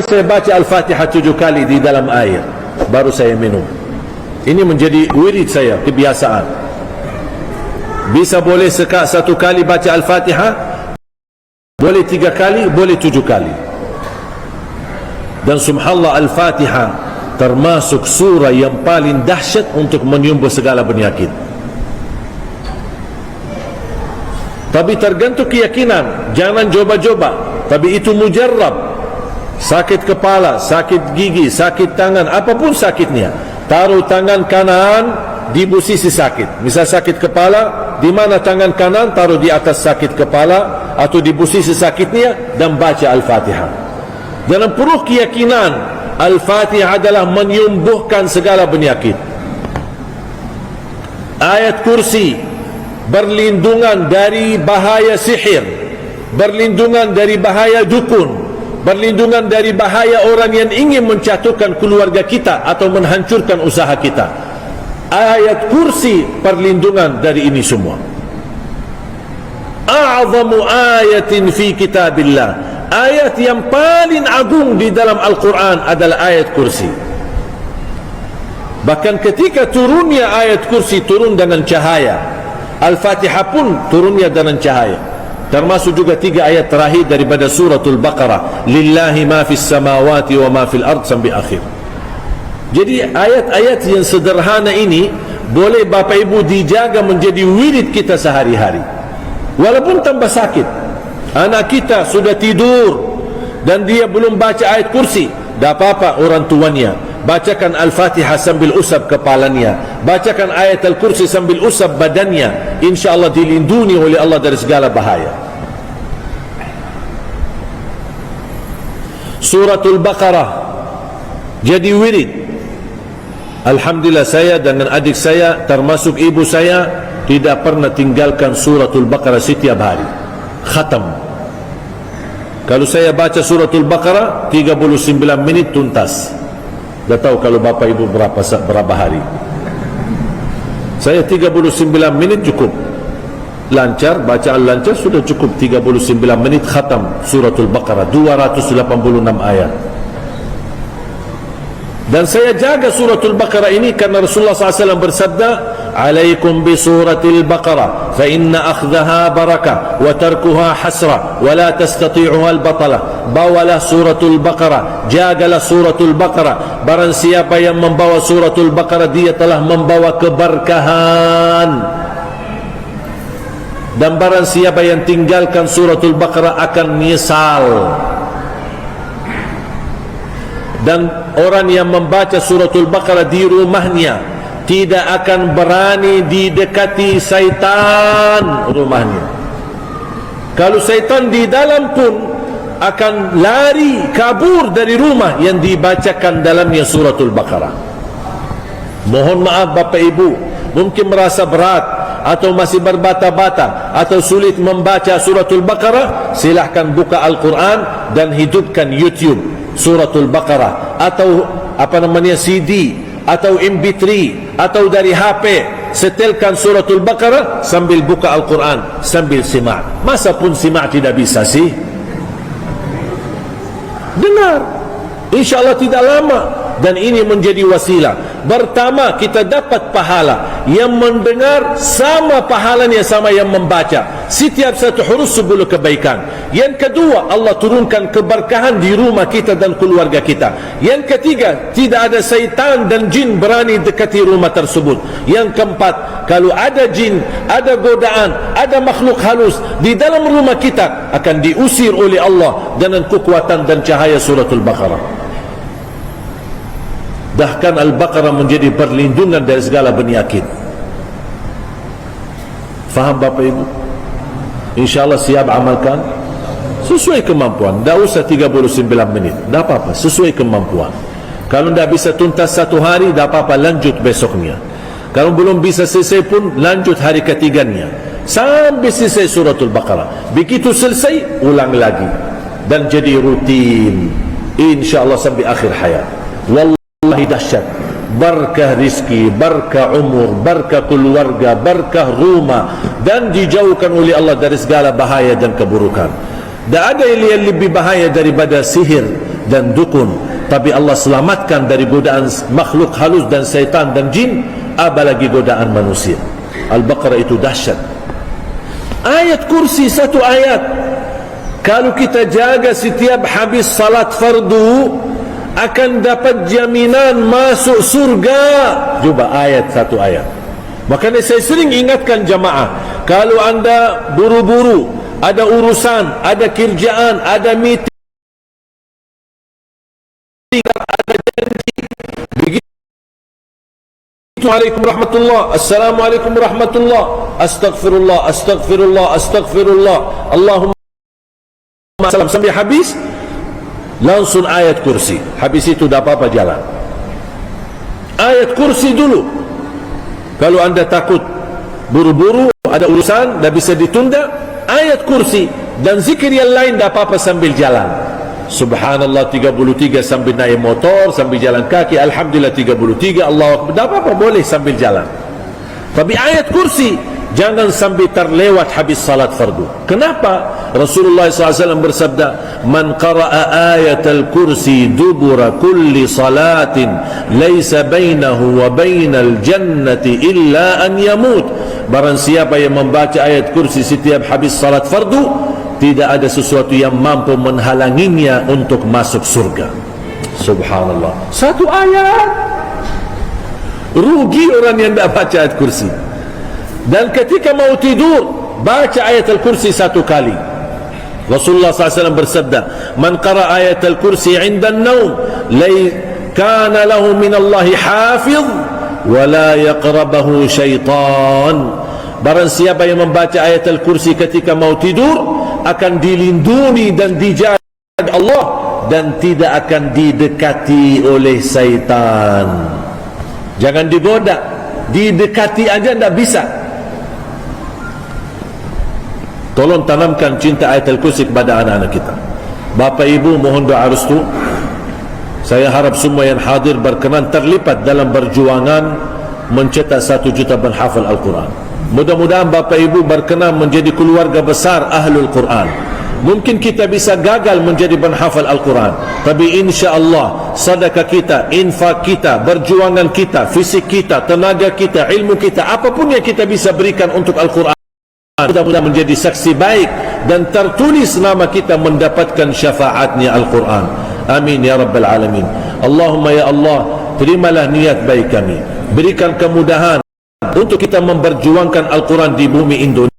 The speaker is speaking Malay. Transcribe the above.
kali saya baca Al-Fatihah 7 kali di dalam air, baru saya minum. Ini menjadi wirid saya, kebiasaan. Bisa boleh satu kali baca Al-Fatihah, boleh 3 kali, boleh 7 kali. Dan subhanallah, Al-Fatihah termasuk surah yang paling dahsyat untuk menyembuh segala penyakit. Tapi tergantung keyakinan, jangan coba-coba. Tapi itu mujarrab. Sakit kepala, sakit gigi, sakit tangan, apapun sakitnya, taruh tangan kanan di posisi sakit. Misal sakit kepala, di mana tangan kanan taruh di atas sakit kepala atau di posisi sakitnya, dan baca Al-Fatihah. Dalam penuh keyakinan, Al-Fatihah adalah menyembuhkan segala penyakit. Ayat kursi berlindungan dari bahaya sihir, berlindungan dari bahaya dukun, berlindungan dari bahaya orang yang ingin menjatuhkan keluarga kita atau menghancurkan usaha kita. Ayat kursi perlindungan dari ini semua. A'zamu ayatin fi kitabillah, ayat yang paling agung di dalam Al-Quran adalah ayat kursi. Bahkan ketika turunnya ayat kursi, turun dengan cahaya. Al-Fatihah pun turunnya dengan cahaya. Termasuk juga 3 ayat terakhir daripada suratul Baqarah, lillahi ma fis samawati wa ma fil ard, sampai akhir. Jadi ayat-ayat yang sederhana ini boleh Bapak Ibu dijaga menjadi wirid kita sehari-hari. Walaupun tambah sakit, anak kita sudah tidur dan dia belum baca ayat kursi, tak apa-apa, orang tuanya bacakan Al-Fatihah sambil usap kepalanya, bacakan ayat Al-Kursi sambil usap badannya, insyaAllah dilindungi oleh Allah dari segala bahaya. Suratul Baqarah jadi wirid. Alhamdulillah, saya dengan adik saya termasuk ibu saya tidak pernah tinggalkan Suratul Baqarah setiap hari, khatam. Kalau saya baca Suratul Baqarah 39 menit tuntas. Dah tahu kalau Bapak Ibu berapa hari. Saya 39 menit cukup. Lancar, bacaan lancar sudah cukup 39 menit khatam Suratul Baqarah 286 ayat. Dan saya jaga Suratul Baqarah ini karena Rasulullah SAW bersabda, "Alaikum bi suratil Baqarah fa inna akhdaha barakah wa tarkuha hasra wa la tastati'uha al-batalah." Bawalah Suratul Baqarah, jagalah Suratul Baqarah. Barang siapa yang membawa Suratul Baqarah, dia telah membawa keberkahan. Dan barang siapa yang tinggalkan Suratul Baqarah akan menyesal. Dan orang yang membaca Suratul Baqarah di rumahnya tidak akan berani didekati syaitan rumahnya. Kalau syaitan di dalam pun akan lari kabur dari rumah yang dibacakan dalamnya Suratul Baqarah. Mohon maaf Bapak Ibu, mungkin merasa berat atau masih berbata-bata atau sulit membaca Suratul Baqarah, silahkan buka Al-Quran dan hidupkan YouTube Suratul Baqarah, atau CD, atau MP3, atau dari HP, setelkan Suratul Baqarah sambil buka Al-Quran, sambil simak. Masa pun simak tidak bisa sih? Dengar, insyaAllah tidak lama. Dan ini menjadi wasilah. Pertama, kita dapat pahala. Yang mendengar sama pahalanya sama yang membaca. Setiap satu huruf 10 kebaikan. Yang kedua, Allah turunkan keberkahan di rumah kita dan keluarga kita. Yang ketiga, tidak ada syaitan dan jin berani dekati rumah tersebut. Yang keempat, kalau ada jin, ada godaan, ada makhluk halus di dalam rumah kita, akan diusir oleh Allah dengan kekuatan dan cahaya Suratul Baqarah. Bahkan Al-Baqarah menjadi perlindungan dari segala penyakit. Faham Bapak Ibu? InsyaAllah siap amalkan sesuai kemampuan. Tak usah 39 menit, tak apa-apa, sesuai kemampuan. Kalau tak bisa tuntas satu hari, tak apa-apa, lanjut besoknya. Kalau belum bisa selesai pun, lanjut hari ketiganya sampai selesai Suratul Baqarah. Begitu selesai, ulang lagi dan jadi rutin, InsyaAllah sampai akhir hayat. Wallahi dahsyat. Berkah rizki, berkah umur, berkah keluarga, berkah rumah, dan dijauhkan oleh Allah dari segala bahaya dan keburukan. Tak ada yang lebih bahaya daripada sihir, dan dukun, tapi Allah selamatkan dari godaan makhluk halus dan syaitan dan jin, apalagi godaan manusia. Al-Baqarah itu dahsyat. Ayat kursi satu ayat, kalau kita jaga setiap habis salat fardu, akan dapat jaminan masuk surga. Cuba ayat satu ayat. Makanya saya sering ingatkan jamaah, kalau anda buru-buru, ada urusan, ada kerjaan, ada meeting, ada janji, begitu Assalamualaikum warahmatullah, Assalamualaikum warahmatullah, Astaghfirullah, Astaghfirullah, Astaghfirullah, Allahumma salam, sampai habis langsung ayat kursi. Habis itu dah apa-apa jalan. Ayat kursi dulu. Kalau anda takut buru-buru, ada urusan dah bisa ditunda, ayat kursi dan zikir yang lain dah apa-apa sambil jalan. Subhanallah 33 sambil naik motor, sambil jalan kaki, Alhamdulillah 33, Allah Akbar, dah apa-apa boleh sambil jalan. Tapi ayat kursi jangan sampai terlewat habis salat fardu. Kenapa? Rasulullah SAW bersabda, man qara'a ayatal kursi dubura kulli salatin laysa bainahu wa bainal jannati illa an yamut. Barang siapa yang membaca ayat kursi setiap habis salat fardu, tidak ada sesuatu yang mampu menghalanginya untuk masuk surga. Subhanallah, satu ayat. Rugi orang yang tidak baca ayat kursi. Dan ketika mau tidur, baca ayat al-kursi satu kali. Rasulullah SAW bersabda, man qara ayat al-kursi inda an-naum kana lahu min Allahi hafiz wa la yaqrabahu syaitan. Barang siapa yang membaca ayat al-kursi ketika mau tidur, akan dilindungi dan dijaga Allah dan tidak akan didekati oleh syaitan. Jangan digoda, didekati aja tidak bisa. Tolong tanamkan cinta ayat al-kursi kepada anak-anak kita. Bapak ibu mohon doa restu. Saya harap semua yang hadir berkenan terlibat dalam perjuangan mencetak 1 juta penghafal Al-Quran. Mudah-mudahan bapak ibu berkenan menjadi keluarga besar Ahlul Quran. Mungkin kita bisa gagal menjadi penghafal Al-Quran, tapi insya-Allah sedekah kita, infak kita, perjuangan kita, fisik kita, tenaga kita, ilmu kita, apapun yang kita bisa berikan untuk Al-Quran, mudah-mudahan menjadi saksi baik dan tertulis nama kita mendapatkan syafaatnya Al-Quran. Amin ya rabbal alamin. Allahumma ya Allah, terimalah niat baik kami, berikan kemudahan untuk kita memperjuangkan Al-Quran di bumi Indonesia.